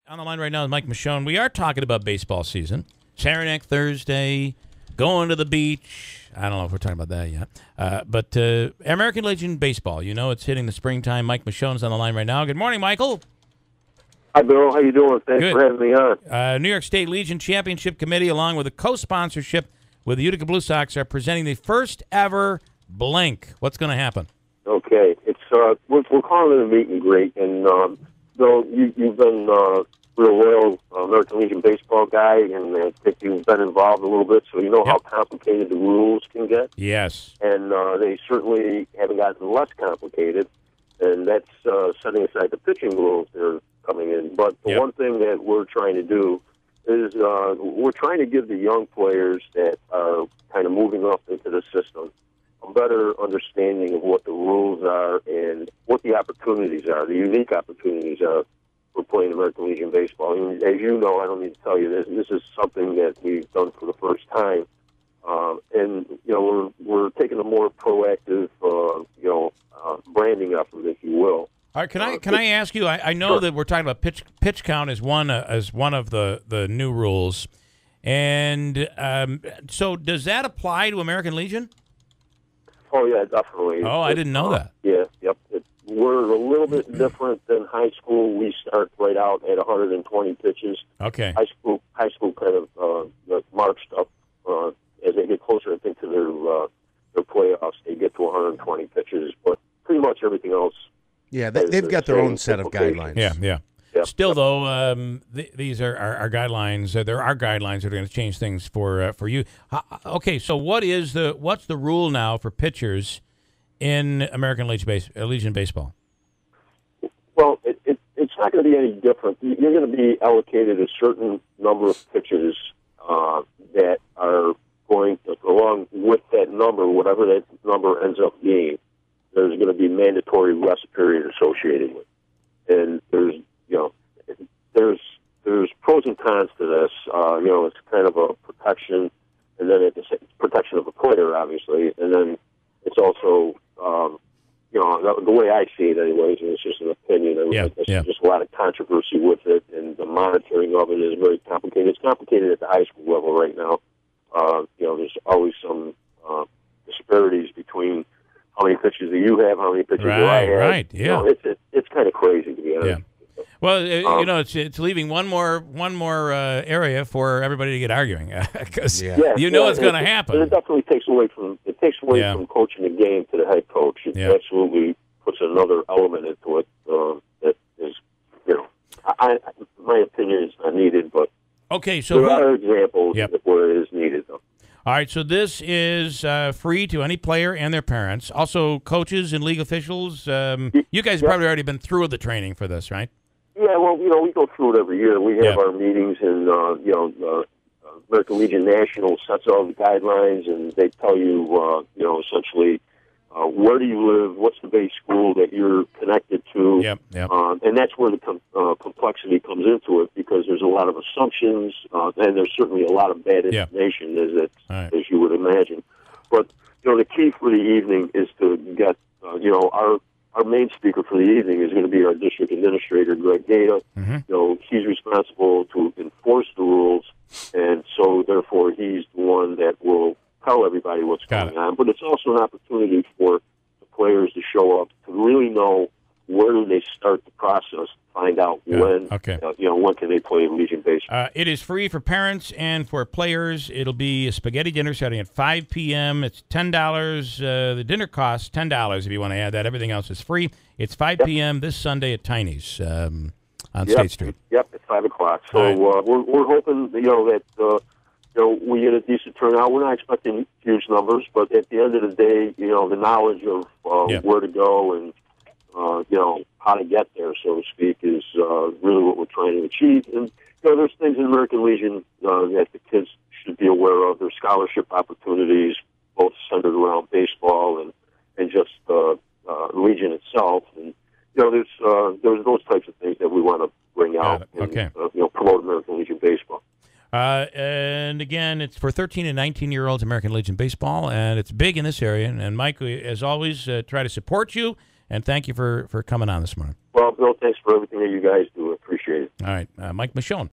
On the line right now is Mike Macchione. We are talking about baseball season. Saranac Thursday, going to the beach. I don't know if we're talking about that yet. But American Legion Baseball, you know, it's hitting the springtime. Mike Macchione's on the line right now. Good morning, Michael. Hi, Bill. How you doing? Thanks Good. for having me on. New York State Legion Championship Committee, along with a co-sponsorship with the Utica Blue Sox, are presenting the first ever blank. What's going to happen? Okay. It's we're calling it a meet and greet. And, Bill, you've been real loyal American Legion baseball guy, and I think you've been involved a little bit, so you know how complicated the rules can get. Yes. And they certainly haven't gotten less complicated, and that's setting aside the pitching rules that are coming in. But the one thing that we're trying to do is we're trying to give the young players that are kind of moving up into the system a better understanding of what the rules are and what the opportunities are, the unique opportunities are for playing American Legion baseball. And as you know, I don't need to tell you this. This is something that we've done for the first time, and you know we're taking a more proactive, branding effort, if you will. All right, can I ask you? I know that we're talking about pitch count as one of the new rules, and so does that apply to American Legion? Oh yeah, definitely. Oh, I didn't know that. Yeah, yep. We're a little bit different than high school. We start right out at 120 pitches. Okay. High school kind of marched up as they get closer, I think, to their playoffs. They get to 120 pitches, but pretty much everything else. Yeah, they've got their own set of guidelines. Yeah. Yep. Still, though, these are our guidelines. There are guidelines that are going to change things for you. Okay, so what's the rule now for pitchers in American Legion baseball? Well, it's not going to be any different. You're going to be allocated a certain number of pitches that are going to, along with that number, whatever that number ends up being, there's going to be mandatory rest period associated with it. And there's pros and cons to this. It's kind of a protection, and then it's protection of the player, obviously, and then it's also, the way I see it, anyways, and it's just an opinion. There's just a lot of controversy with it, and the monitoring of it is very complicated. It's complicated at the high school level right now. There's always some disparities between how many pitches do you have, how many pitches do I have. Right, yeah. It's kind of crazy, to be honest. Yeah. Well, it's leaving one more area for everybody to get arguing because it's going to happen. And it definitely takes away from coaching the game to the head coach. It absolutely puts another element into it that is, my opinion is not needed, but okay. So there are examples where it is needed, though. All right, so this is free to any player and their parents, also coaches and league officials. You guys have probably already been through the training for this, right? Yeah, well, we go through it every year. We have our meetings, and American Legion National sets all the guidelines, and they tell you, essentially, where do you live, what's the base school that you're connected to, and that's where the complexity comes into it, because there's a lot of assumptions, and there's certainly a lot of bad information, as you would imagine. But the key for the evening is to get our main speaker for the evening is going to be our district administrator, Greg Gata. Mm-hmm. He's responsible to enforce the rules, and so therefore he's the one that will tell everybody what's going on. But it's also an opportunity for the players to show up, to really know where do they start the process, find out when, when can they play Legion baseball. It is free for parents and for players. It'll be a spaghetti dinner starting at 5 p.m. It's $10. The dinner costs $10 if you want to add that. Everything else is free. It's 5 p.m. this Sunday at Tiny's on State Street. Yep, at 5 o'clock. So we're hoping that we get a decent turnout. We're not expecting huge numbers, but at the end of the day, the knowledge of where to go and how to get there, so to speak, is really what we're trying to achieve. And there's things in American Legion that the kids should be aware of. There's scholarship opportunities, both centered around baseball and just Legion itself. And there's those types of things that we want to bring out and promote American Legion baseball. And again, it's for 13 and 19-year-olds, American Legion baseball, and it's big in this area. And Mike, as always, try to support you. And thank you for coming on this morning. Well, Bill, thanks for everything that you guys do. Appreciate it. All right. Mike Macchione.